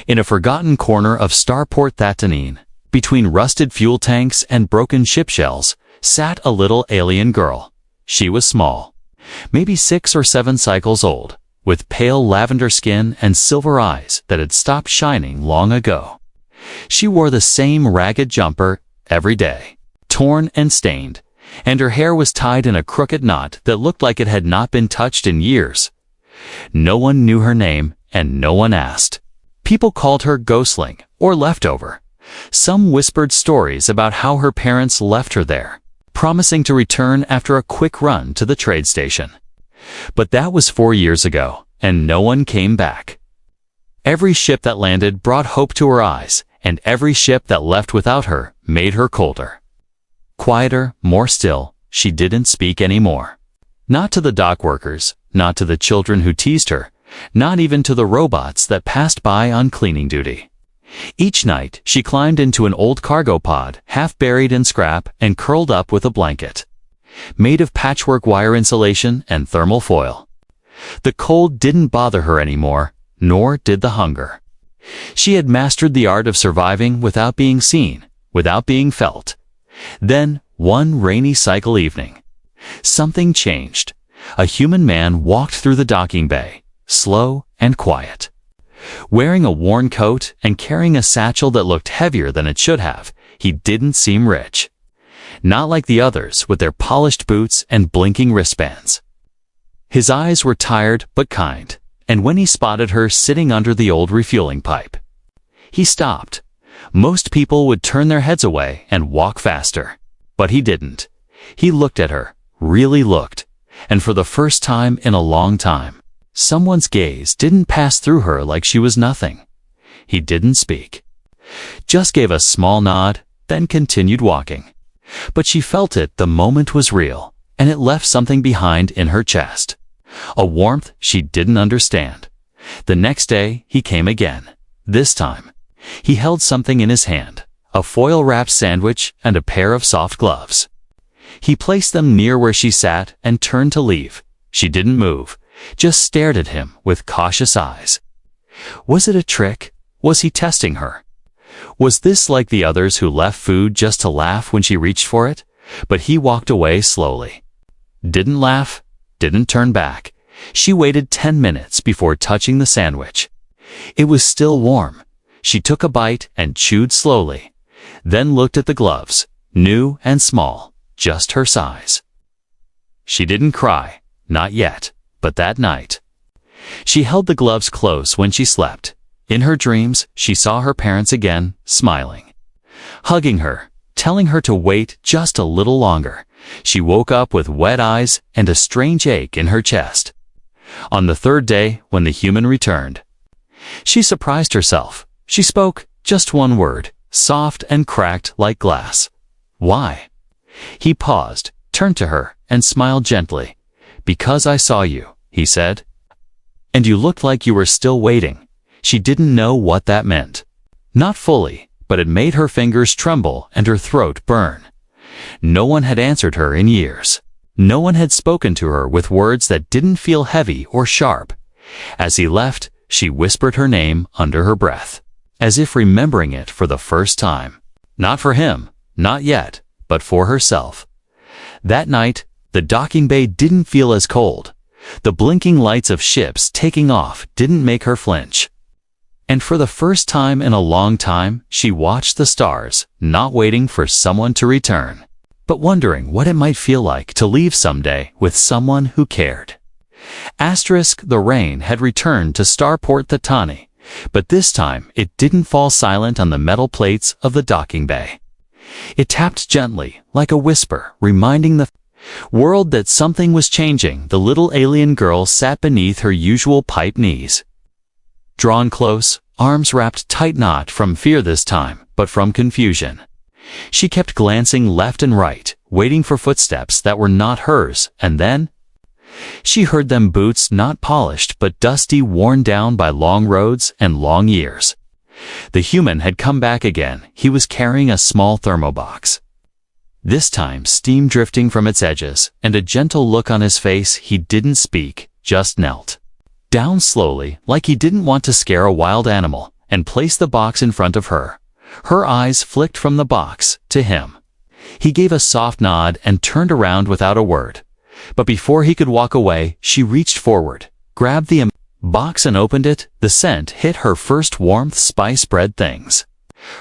In a forgotten corner of Starport Thatanine, between rusted fuel tanks and broken ship shells, sat a little alien girl. She was small, maybe 6 or 7 cycles old, with pale lavender skin and silver eyes that had stopped shining long ago. She wore the same ragged jumper every day, torn and stained, and her hair was tied in a crooked knot that looked like it had not been touched in years. No one knew her name, and no one asked. People called her Ghostling or Leftover. Some whispered stories about how her parents left her there, promising to return after a quick run to the trade station. But that was 4 years ago, and no one came back. Every ship that landed brought hope to her eyes, and every ship that left without her made her colder. Quieter, more still, she didn't speak anymore. Not to the dock workers, not to the children who teased her, not even to the robots that passed by on cleaning duty. Each night, she climbed into an old cargo pod, half buried in scrap and curled up with a blanket, made of patchwork wire insulation and thermal foil. The cold didn't bother her anymore, nor did the hunger. She had mastered the art of surviving without being seen, without being felt. Then, one rainy cycle evening, something changed. A human man walked through the docking bay, slow and quiet. Wearing a worn coat and carrying a satchel that looked heavier than it should have, he didn't seem rich. Not like the others with their polished boots and blinking wristbands. His eyes were tired but kind, and when he spotted her sitting under the old refueling pipe, he stopped. Most people would turn their heads away and walk faster, but he didn't. He looked at her, really looked, and for the first time in a long time, someone's gaze didn't pass through her like she was nothing. He didn't speak, just gave a small nod, then continued walking. But she felt it. The moment was real, and it left something behind in her chest. A warmth she didn't understand. The next day, he came again. This time, he held something in his hand, a foil-wrapped sandwich and a pair of soft gloves. He placed them near where she sat and turned to leave. She didn't move, just stared at him with cautious eyes. Was it a trick? Was he testing her? Was this like the others who left food just to laugh when she reached for it? But he walked away slowly. Didn't laugh, didn't turn back. She waited 10 minutes before touching the sandwich. It was still warm. She took a bite and chewed slowly, then looked at the gloves, new and small, just her size. She didn't cry, not yet. But that night, she held the gloves close when she slept. In her dreams, she saw her parents again, smiling, hugging her, telling her to wait just a little longer. She woke up with wet eyes and a strange ache in her chest. On the 3rd day, when the human returned, she surprised herself. She spoke just one word, soft and cracked like glass. Why? He paused, turned to her, and smiled gently. Because I saw you, he said. And you looked like you were still waiting. She didn't know what that meant. Not fully, but it made her fingers tremble and her throat burn. No one had answered her in years. No one had spoken to her with words that didn't feel heavy or sharp. As he left, she whispered her name under her breath, as if remembering it for the first time. Not for him, not yet, but for herself. That night, the docking bay didn't feel as cold. The blinking lights of ships taking off didn't make her flinch. And for the first time in a long time, she watched the stars, not waiting for someone to return, but wondering what it might feel like to leave someday with someone who cared. The rain had returned to Starport Thatani, but this time it didn't fall silent on the metal plates of the docking bay. It tapped gently, like a whisper, reminding the world that something was changing. The little alien girl sat beneath her usual pipe knees, drawn close, arms wrapped tight, not from fear this time, but from confusion. She kept glancing left and right, waiting for footsteps that were not hers, and then she heard them, boots not polished but dusty, worn down by long roads and long years. The human had come back again. He was carrying a small thermobox, this time steam drifting from its edges, and a gentle look on his face. He didn't speak, just knelt down slowly, like he didn't want to scare a wild animal, and placed the box in front of her. Her eyes flicked from the box to him. He gave a soft nod and turned around without a word. But before he could walk away, she reached forward, grabbed the box and opened it. The scent hit her first warmth spice bread things.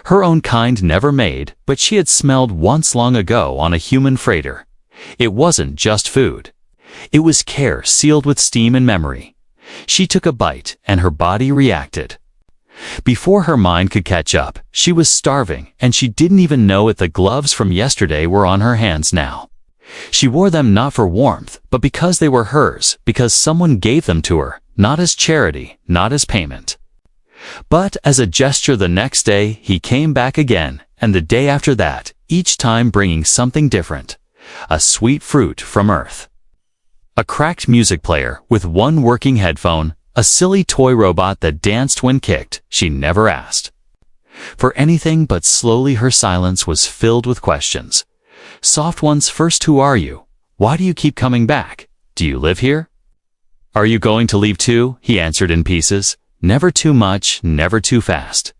Her own kind never made, but she had smelled once long ago on a human freighter. It wasn't just food. It was care sealed with steam and memory. She took a bite, and her body reacted. Before her mind could catch up, she was starving, and she didn't even know if the gloves from yesterday were on her hands now. She wore them not for warmth, but because they were hers, because someone gave them to her, not as charity, not as payment. But as a gesture the next day, he came back again, and the day after that, each time bringing something different. A sweet fruit from Earth. A cracked music player with one working headphone, a silly toy robot that danced when kicked. She never asked for anything, but slowly her silence was filled with questions. Soft ones first. Who are you? Why do you keep coming back? Do you live here? Are you going to leave too? He answered in pieces. Never too much, never too fast.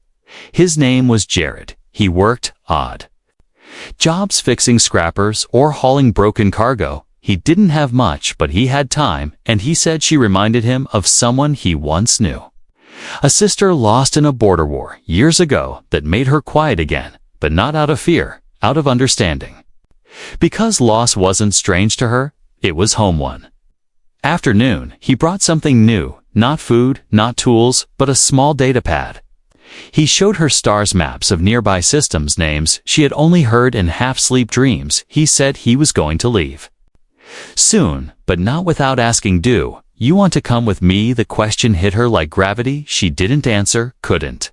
His name was Jared. He worked odd jobs, fixing scrappers or hauling broken cargo. He didn't have much, but he had time, and he said she reminded him of someone he once knew. A sister lost in a border war years ago that made her quiet again, but not out of fear, out of understanding. Because loss wasn't strange to her, it was home one. Afternoon, he brought something new, not food, not tools, but a small data pad. He showed her stars, maps of nearby systems, names she had only heard in half-sleep dreams. He said he was going to leave soon, but not without asking, "Do you want to come with me?" The question hit her like gravity. She didn't answer, couldn't.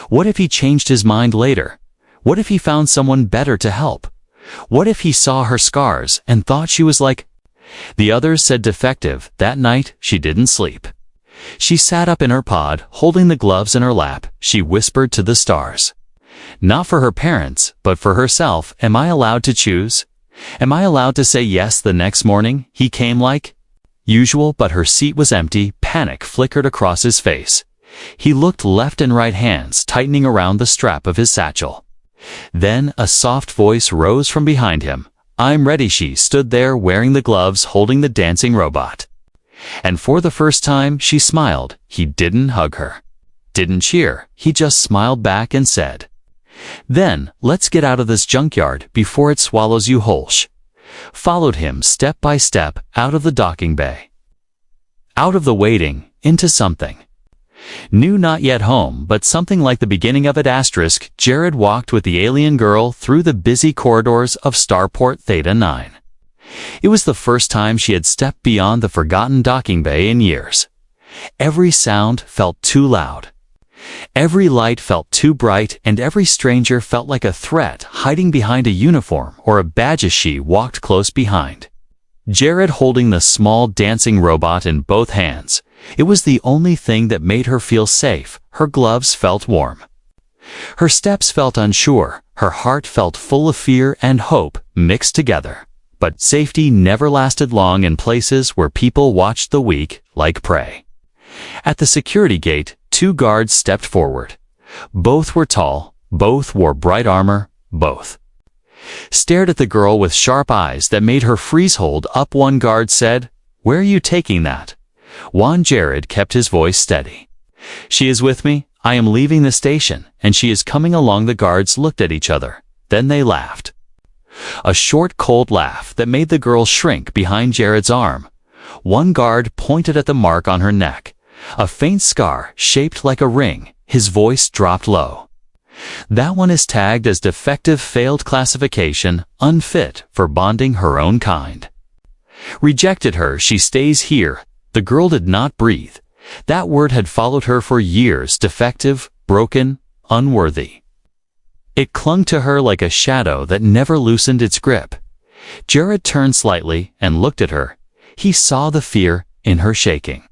What if he changed his mind later? What if he found someone better to help? What if he saw her scars and thought she was like the others? Said defective. That night, she didn't sleep. She sat up in her pod, holding the gloves in her lap. She whispered to the stars. Not for her parents, but for herself. Am I allowed to choose? Am I allowed to say yes? The next morning, he came like usual, but her seat was empty. Panic flickered across his face. He looked left and right, hands tightening around the strap of his satchel. Then a soft voice rose from behind him. I'm ready. She stood there wearing the gloves, holding the dancing robot. And for the first time, she smiled. He didn't hug her, didn't cheer. He just smiled back and said, "Then, let's get out of this junkyard before it swallows you whole." Followed him step by step out of the docking bay, out of the waiting, into something new, not yet home, but something like the beginning of it. Jared walked with the alien girl through the busy corridors of Starport Theta 9. It was the first time she had stepped beyond the forgotten docking bay in years. Every sound felt too loud. Every light felt too bright, and every stranger felt like a threat hiding behind a uniform or a badge. As she walked close behind Jared, holding the small dancing robot in both hands, it was the only thing that made her feel safe. Her gloves felt warm. Her steps felt unsure. Her heart felt full of fear and hope mixed together. But safety never lasted long in places where people watched the weak like prey. At the security gate, two guards stepped forward. Both were tall, both wore bright armor, both stared at the girl with sharp eyes that made her freeze. Hold up, one guard said. Where are you taking that? Juan. Jared kept his voice steady. She is with me. I am leaving the station, and she is coming along. The guards looked at each other. Then they laughed. A short, cold laugh that made the girl shrink behind Jared's arm. One guard pointed at the mark on her neck, a faint scar shaped like a ring. His voice dropped low. That one is tagged as defective, failed classification, unfit for bonding, her own kind. Rejected her. She stays here. The girl did not breathe. That word had followed her for years. Defective, broken, unworthy. It clung to her like a shadow that never loosened its grip. Jared turned slightly and looked at her. He saw the fear in her shaking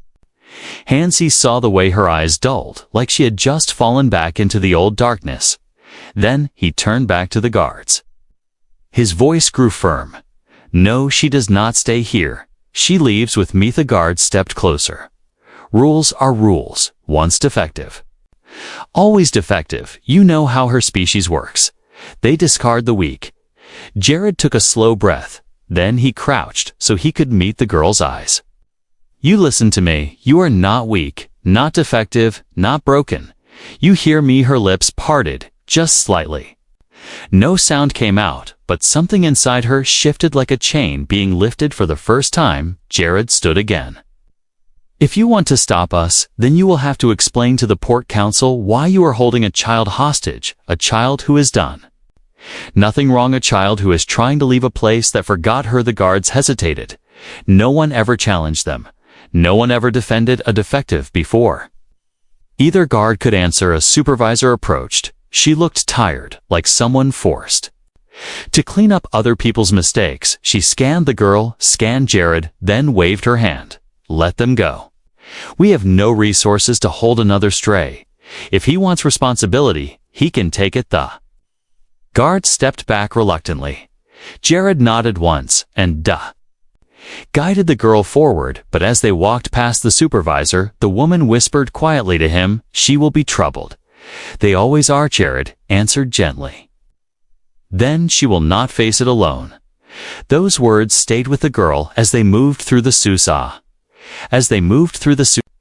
hands. He saw the way her eyes dulled, like she had just fallen back into the old darkness. Then he turned back to the guards. His voice grew firm. No, she does not stay here. She leaves with me. The guard stepped closer. Rules are rules, once defective. Always defective, you know how her species works. They discard the weak. Jared took a slow breath. Then he crouched so he could meet the girl's eyes. You listen to me. You are not weak, not defective, not broken. You hear me? Her lips parted, just slightly. No sound came out, but something inside her shifted like a chain being lifted for the first time. Jared stood again. If you want to stop us, then you will have to explain to the Port Council why you are holding a child hostage, a child who is done. Nothing wrong, a child who is trying to leave a place that forgot her. The guards hesitated. No one ever challenged them. No one ever defended a defective before. Either guard could answer. A supervisor approached. She looked tired, like someone forced to clean up other people's mistakes. She scanned the girl, scanned Jared, then waved her hand. Let them go. We have no resources to hold another stray. If he wants responsibility, he can take it. The guard stepped back reluctantly. Jared nodded once and guided the girl forward, but as they walked past the supervisor, the woman whispered quietly to him, "She will be troubled." "They always are," Jared answered gently. "Then she will not face it alone." Those words stayed with the girl as they moved through the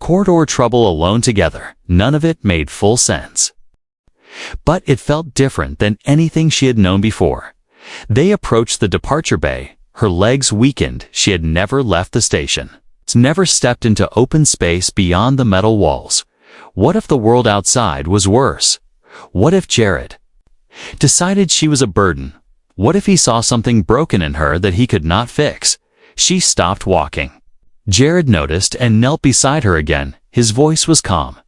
corridor. Trouble alone together. None of it made full sense. But it felt different than anything she had known before. They approached the departure bay. Her legs weakened. She had never left the station. Never stepped into open space beyond the metal walls. What if the world outside was worse? What if Jared decided she was a burden? What if he saw something broken in her that he could not fix? She stopped walking. Jared noticed and knelt beside her again. His voice was calm.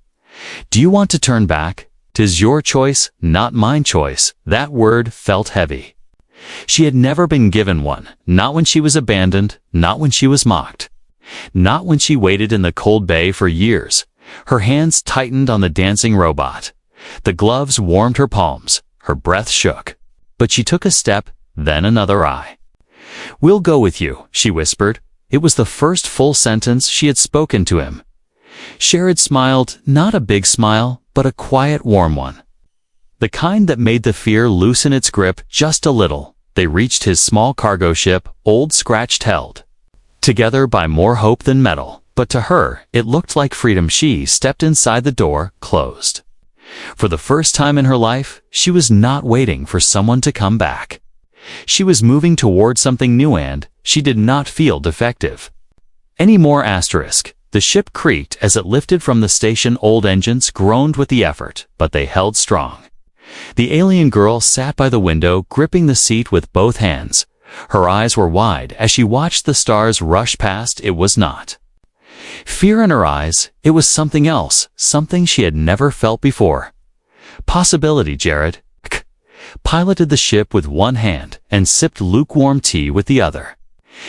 "Do you want to turn back? 'Tis your choice, not mine choice." That word felt heavy. She had never been given one, not when she was abandoned, not when she was mocked, not when she waited in the cold bay for years. Her hands tightened on the dancing robot. The gloves warmed her palms. Her breath shook. But she took a step, then another. "We'll go with you," she whispered. It was the first full sentence she had spoken to him. Jared smiled, not a big smile, but a quiet, warm one. The kind that made the fear loosen its grip just a little. They reached his small cargo ship, old, scratched, held together by more hope than metal. But to her, it looked like freedom. She stepped inside. The door closed. For the first time in her life, she was not waiting for someone to come back. She was moving toward something new, and she did not feel defective anymore. The ship creaked as it lifted from the station. Old engines groaned with the effort, but they held strong. The alien girl sat by the window, gripping the seat with both hands. Her eyes were wide as she watched the stars rush past. It was not fear in her eyes. It was something else, something she had never felt before. Possibility. Jared piloted the ship with one hand and sipped lukewarm tea with the other.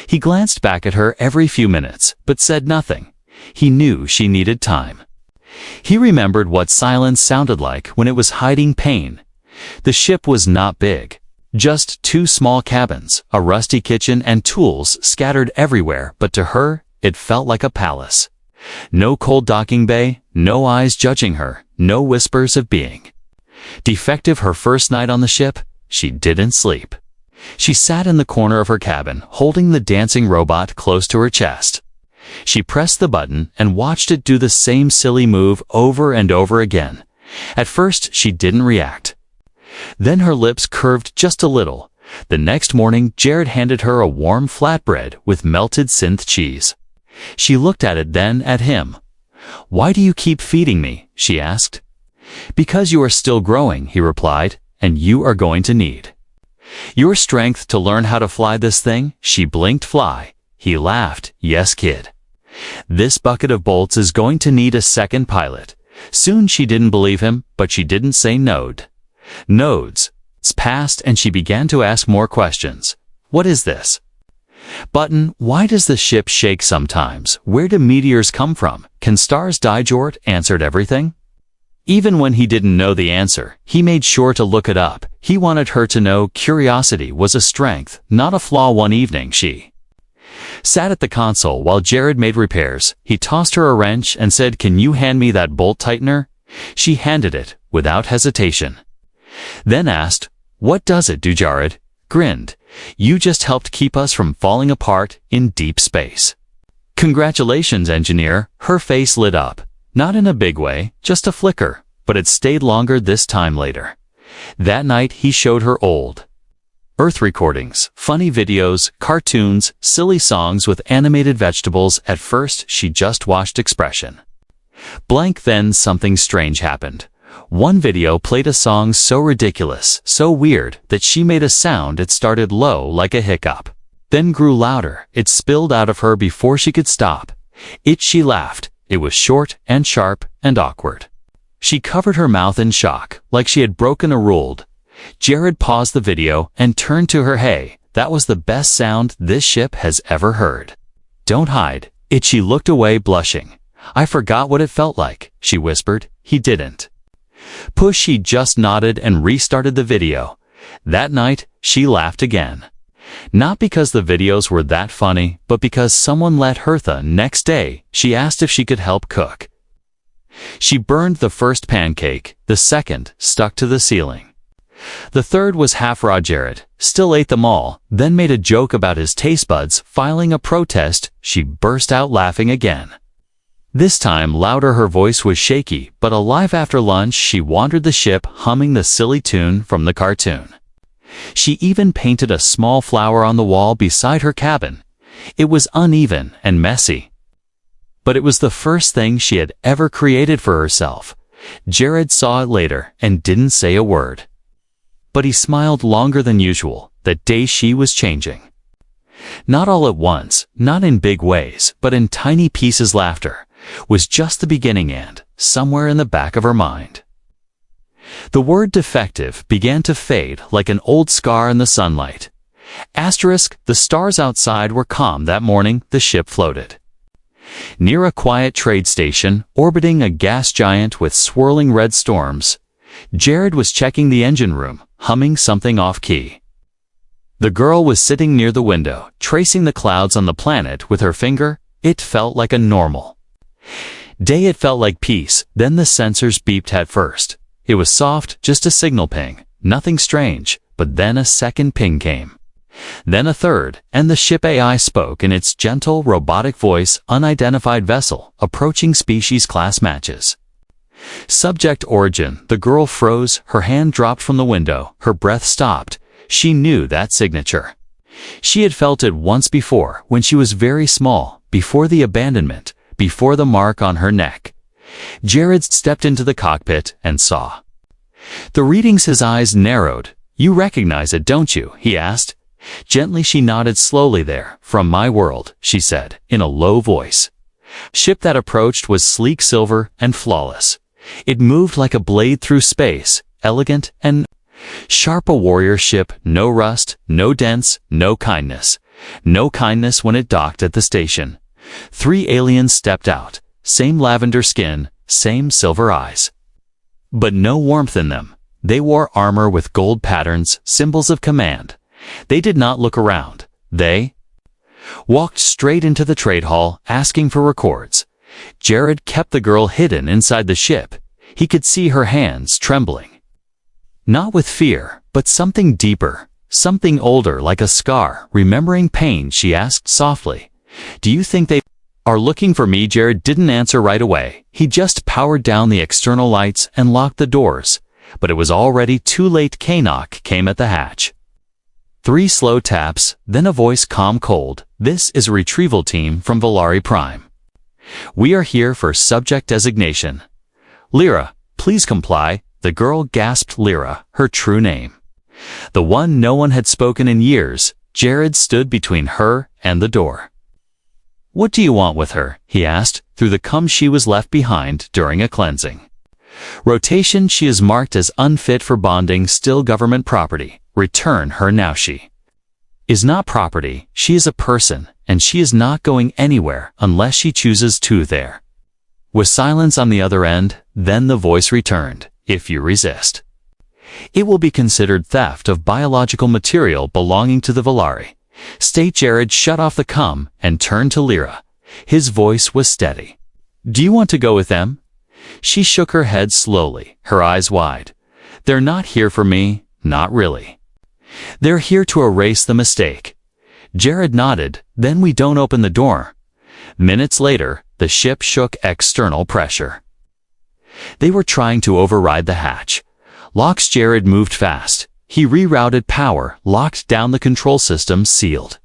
He glanced back at her every few minutes, but said nothing. He knew she needed time. He remembered what silence sounded like when it was hiding pain. The ship was not big. Just two small cabins, a rusty kitchen, and tools scattered everywhere, but to her, it felt like a palace. No cold docking bay, no eyes judging her, no whispers of being defective. Her first night on the ship, she didn't sleep. She sat in the corner of her cabin, holding the dancing robot close to her chest. She pressed the button and watched it do the same silly move over and over again. At first, she didn't react. Then her lips curved just a little. The next morning, Jared handed her a warm flatbread with melted synth cheese. She looked at it, then at him. "Why do you keep feeding me?" she asked. "Because you are still growing," he replied, "and you are going to need your strength to learn how to fly this thing." She blinked. "Fly?" He laughed. "Yes, kid. This bucket of bolts is going to need a second pilot soon." She didn't believe him, but she didn't say nodes passed, and she began to ask more questions. What is this button? Why does the ship shake sometimes? Where do meteors come from? Can stars die? Jort answered everything. Even when he didn't know the answer, he made sure to look it up. He wanted her to know curiosity was a strength, not a flaw. One evening, she sat at the console while Jared made repairs. He tossed her a wrench and said, "Can you hand me that bolt tightener?" She handed it, without hesitation. Then asked, "What does it do?" Jared grinned. "You just helped keep us from falling apart in deep space." "Congratulations, engineer." Her face lit up. Not in a big way, just a flicker, but it stayed longer this time later. That night he showed her old Earth recordings, funny videos, cartoons, silly songs with animated vegetables. At first she just watched expression blank. Then something strange happened. One video played a song so ridiculous, so weird, that she made a sound. It started low like a hiccup, then grew louder. It spilled out of her before she could stop. She laughed. It was short and sharp and awkward. She covered her mouth in shock, like she had broken a rule. Jared paused the video and turned to her. "Hey, that was the best sound this ship has ever heard. Don't hide." She looked away, blushing. "I forgot what it felt like," she whispered. He didn't push. He just nodded and restarted the video. That night, she laughed again. Not because the videos were that funny, but because someone let her. The next day, she asked if she could help cook. She burned the first pancake, the second stuck to the ceiling. The third was half raw. Jared still ate them all, then made a joke about his taste buds. Filing a protest, she burst out laughing again. This time louder. Her voice was shaky, but alive. After lunch, she wandered the ship, humming the silly tune from the cartoon. She even painted a small flower on the wall beside her cabin. It was uneven and messy, but it was the first thing she had ever created for herself. Jared saw it later and didn't say a word, but he smiled longer than usual. That day she was changing. Not all at once, not in big ways, but in tiny pieces. Laughter was just the beginning, and somewhere in the back of her mind, the word defective began to fade like an old scar in the sunlight. The stars outside were calm that morning. The ship floated near a quiet trade station, orbiting a gas giant with swirling red storms. Jared was checking the engine room, humming something off-key. The girl was sitting near the window, tracing the clouds on the planet with her finger. It felt like a normal day. It felt like peace. Then the sensors beeped. At first, it was soft, just a signal ping, nothing strange. But then a second ping came. Then a third, and the ship AI spoke in its gentle, robotic voice. "Unidentified vessel, approaching species class matches. Subject origin." The girl froze. Her hand dropped from the window. Her breath stopped. She knew that signature. She had felt it once before, when she was very small, before the abandonment, before the mark on her neck. Jared stepped into the cockpit and saw the readings. His eyes narrowed. "You recognize it, don't you?" he asked. Gently she nodded slowly. "There, from my world," she said, in a low voice. Ship that approached was sleek silver and flawless. It moved like a blade through space, elegant and sharp. A warrior ship, no rust, no dents, no kindness. No kindness when it docked at the station. 3 aliens stepped out, same lavender skin, same silver eyes, but no warmth in them. They wore armor with gold patterns, symbols of command. They did not look around. They walked straight into the trade hall, asking for records. Jared kept the girl hidden inside the ship. He could see her hands trembling. Not with fear, but something deeper, something older, like a scar. "Remembering pain?" she asked softly. "Do you think they are looking for me?" Jared didn't answer right away. He just powered down the external lights and locked the doors. But it was already too late. Knock came at the hatch. 3 slow taps, then a voice, calm, cold. "This is a retrieval team from Valari Prime. We are here for subject designation. Lyra, please comply." The girl gasped. Lyra, her true name. The one no one had spoken in years. Jared stood between her and the door. "What do you want with her?" he asked, through the cum. "She was left behind during a cleansing rotation. She is marked as unfit for bonding, still government property. Return her now." "She is not property. She is a person, and she is not going anywhere unless she chooses to." There was silence on the other end. Then the voice returned. "If you resist, it will be considered theft of biological material belonging to the Valari state." Jared shut off the cum and turned to Lyra. His voice was steady. "Do you want to go with them?" She shook her head slowly, her eyes wide. They're not here for me, not really. They're here to erase the mistake. Jared nodded, then we don't open the door. Minutes later, the ship shook external pressure. They were trying to override the hatch. Locks. Jared moved fast. He rerouted power, locked down the control system, sealed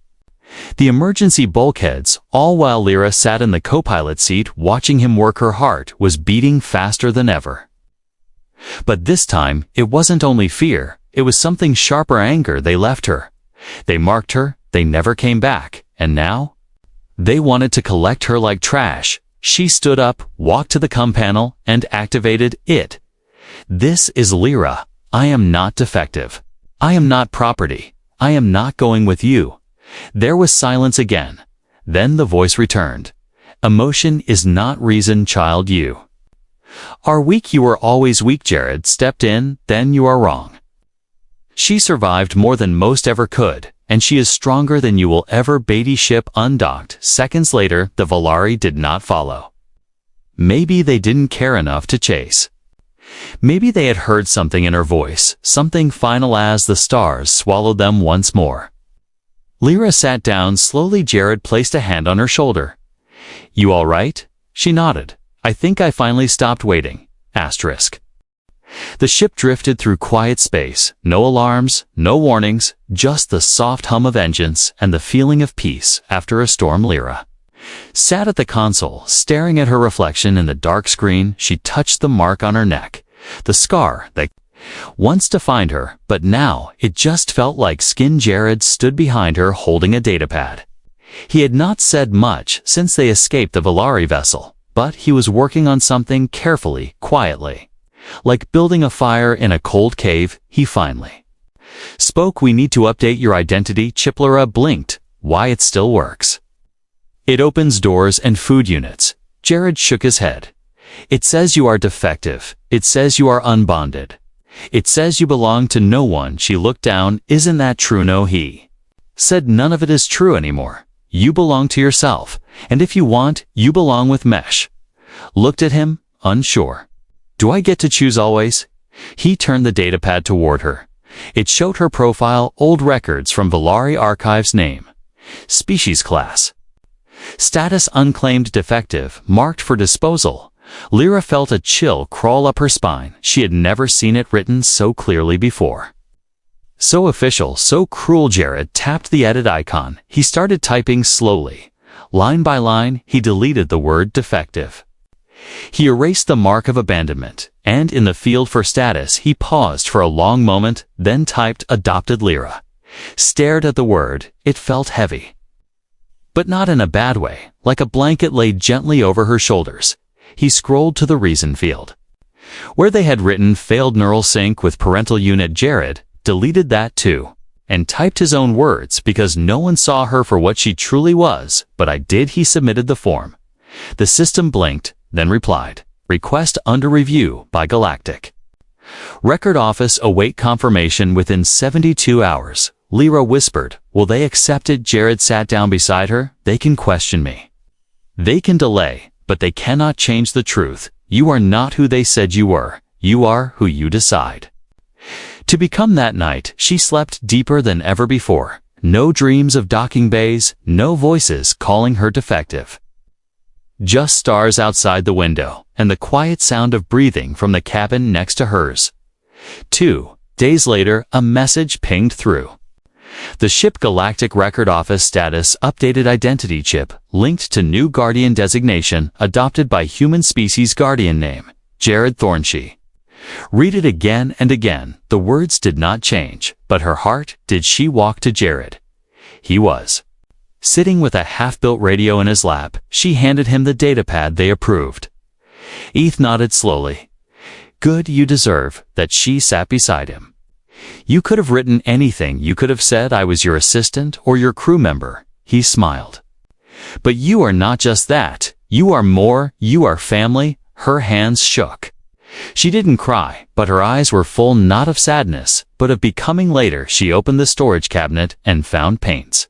the emergency bulkheads, all while Lyra sat in the co-pilot seat watching him work. Her heart was beating faster than ever. But this time, it wasn't only fear, it was something sharper: anger. They left her. They marked her, they never came back, and now? They wanted to collect her like trash. She stood up, walked to the comm panel, and activated it. This is Lyra. I am not defective. I am not property. I am not going with you. There was silence again. Then the voice returned. Emotion is not reason, child. You are weak. You were always weak. Jared stepped in. Then you are wrong. She survived more than most ever could, and she is stronger than you will ever be. Ship undocked. Seconds later, the Valari did not follow. Maybe they didn't care enough to chase. Maybe they had heard something in her voice, something final as the stars swallowed them once more. Lyra sat down slowly. Jared placed a hand on her shoulder. You all right? She nodded. I think I finally stopped waiting. Asterisk. The ship drifted through quiet space, no alarms, no warnings, just the soft hum of engines and the feeling of peace after a storm. Lyra sat at the console, staring at her reflection in the dark screen. She touched the mark on her neck, the scar that once defined her, but now it just felt like skin. Jared stood behind her holding a datapad. He had not said much since they escaped the Valari vessel, but he was working on something carefully, quietly. Like building a fire in a cold cave, he finally spoke. We need to update your identity. Lyra blinked. Why? It still works. It opens doors and food units. Jared shook his head. It says you are defective. It says you are unbonded. It says you belong to no one. She looked down. Isn't that true? No, he said. None of it is true anymore. You belong to yourself, and if you want, you belong with Mesh. Looked at him, unsure. Do I get to choose always? He turned the datapad toward her. It showed her profile, old records from Valari archives. Name, species, class, status unclaimed, defective, marked for disposal. Lyra felt a chill crawl up her spine. She had never seen it written so clearly before. So official, so cruel. Jared tapped the edit icon. He started typing slowly. Line by line, he deleted the word defective. He erased the mark of abandonment, and in the field for status he paused for a long moment, then typed adopted. Lyra stared at the word. It felt heavy. But not in a bad way, like a blanket laid gently over her shoulders. He scrolled to the reason field, where they had written failed neural sync with parental unit. Jared deleted that too, and typed his own words because no one saw her for what she truly was, but I did. He submitted the form. The system blinked, then replied, request under review by Galactic Record Office, await confirmation within 72 hours. Lyra whispered, will they accept it? Jared sat down beside her. They can question me. They can delay, but they cannot change the truth. You are not who they said you were. You are who you decide to become. That night, she slept deeper than ever before. No dreams of docking bays, no voices calling her defective. Just stars outside the window, and the quiet sound of breathing from the cabin next to hers. 2 days later, a message pinged through the ship. Galactic Record Office, status updated, identity chip linked to new guardian designation, adopted by human species. Guardian name, Jared Thornshee. Read it again and again. The words did not change, but her heart did. She walked to Jared. He was sitting with a half-built radio in his lap. She handed him the datapad. They approved. Eth nodded slowly. Good, you deserve that. She sat beside him. You could have written anything. You could have said I was your assistant or your crew member. He smiled. But you are not just that. You are more. You are family. Her hands shook. She didn't cry, but her eyes were full, not of sadness, but of becoming. Later, she opened the storage cabinet and found paints.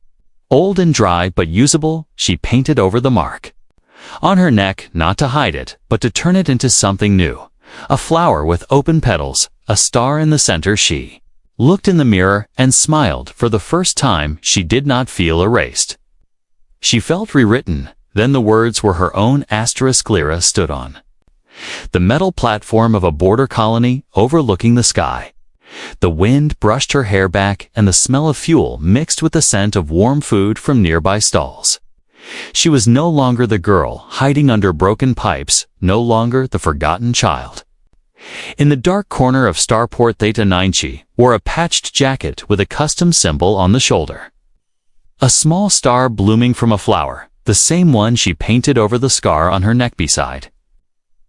Old and dry but usable. She painted over the mark On her neck, not to hide it, but to turn it into something new. A flower with open petals, a star in the center. She looked in the mirror and smiled. For the first time, she did not feel erased. She felt rewritten. Then the words were her own. Lyra stood on the metal platform of a border colony overlooking the sky. The wind brushed her hair back, and the smell of fuel mixed with the scent of warm food from nearby stalls. She was no longer the girl hiding under broken pipes, no longer the forgotten child. In the dark corner of Starport Theta 9, she wore a patched jacket with a custom symbol on the shoulder. A small star blooming from a flower, the same one she painted over the scar on her neck. Beside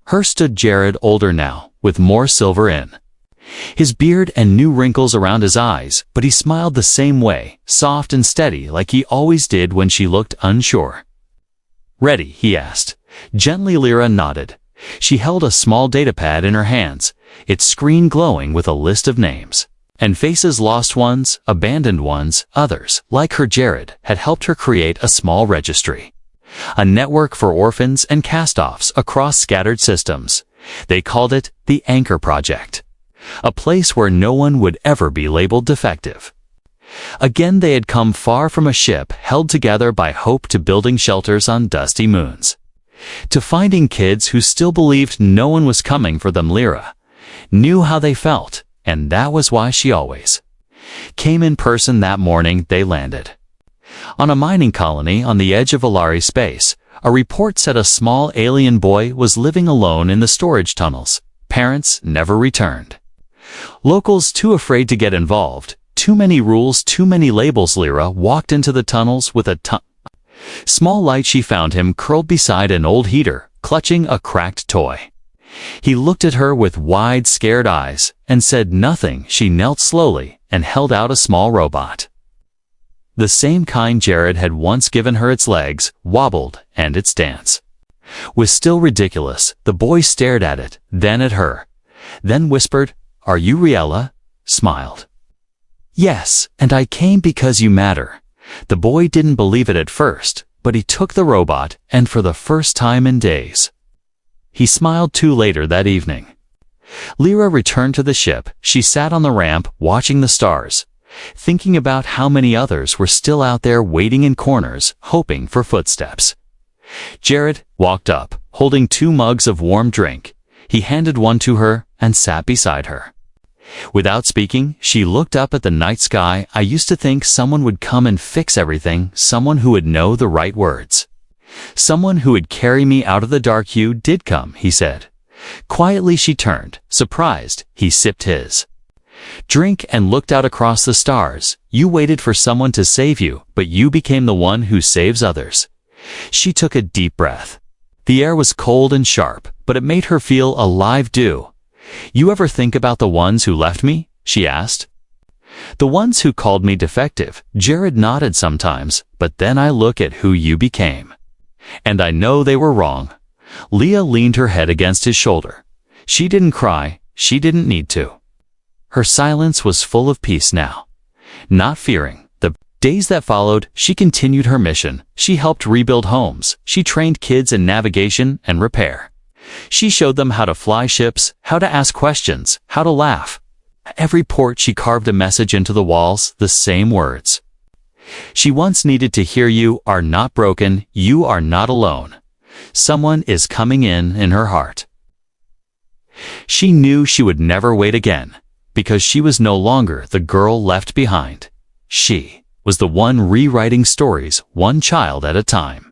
her stood Jared, older now, with more silver in his beard and new wrinkles around his eyes, but he smiled the same way, soft and steady like he always did when she looked unsure. "Ready?" he asked. Gently Lyra nodded. She held a small datapad in her hands, its screen glowing with a list of names and faces, lost ones, abandoned ones. Others, like her Jared, had helped her create a small registry. A network for orphans and cast-offs across scattered systems. They called it the Anchor Project. A place where no one would ever be labeled defective. Again they had come far from a ship held together by hope to building shelters on dusty moons. To finding kids who still believed no one was coming for them. Lyra knew how they felt, and that was why she always came in person. That morning they landed on a mining colony on the edge of Valari space. A report said a small alien boy was living alone in the storage tunnels. Parents never returned. Locals too afraid to get involved. Too many rules, too many labels. Lyra walked into the tunnels with a small light. She found him curled beside an old heater, clutching a cracked toy. He looked at her with wide, scared eyes and said nothing. She knelt slowly and held out a small robot. The same kind Jared had once given her. Its legs wobbled, and its dance was still ridiculous. The boy stared at it, then at her, then whispered, "Are you Riella?" Smiled. "Yes, and I came because you matter." The boy didn't believe it at first, but he took the robot, and for the first time in days, he smiled too. Later that evening, Lyra returned to the ship. She sat on the ramp, watching the stars, thinking about how many others were still out there waiting in corners, hoping for footsteps. Jared walked up, holding 2 mugs of warm drink. He handed one to her and sat beside her. Without speaking, she looked up at the night sky. "I used to think someone would come and fix everything, someone who would know the right words. Someone who would carry me out of the dark." "You did come," he said. Quietly she turned, surprised. He sipped his drink and looked out across the stars. "You waited for someone to save you, but you became the one who saves others." She took a deep breath. The air was cold and sharp, but it made her feel alive. "Do you ever think about the ones who left me?" she asked. "The ones who called me defective." Jared nodded. "Sometimes, but then I look at who you became, and I know they were wrong." Leah leaned her head against his shoulder. She didn't cry. She didn't need to. Her silence was full of peace now. Not fearing the days that followed, she continued her mission. She helped rebuild homes. She trained kids in navigation and repair. She showed them how to fly ships, how to ask questions, how to laugh. At every port she carved a message into the walls, the same words she once needed to hear: "You are not broken, you are not alone. Someone is coming in her heart." She knew she would never wait again, because she was no longer the girl left behind. She was the one rewriting stories, one child at a time.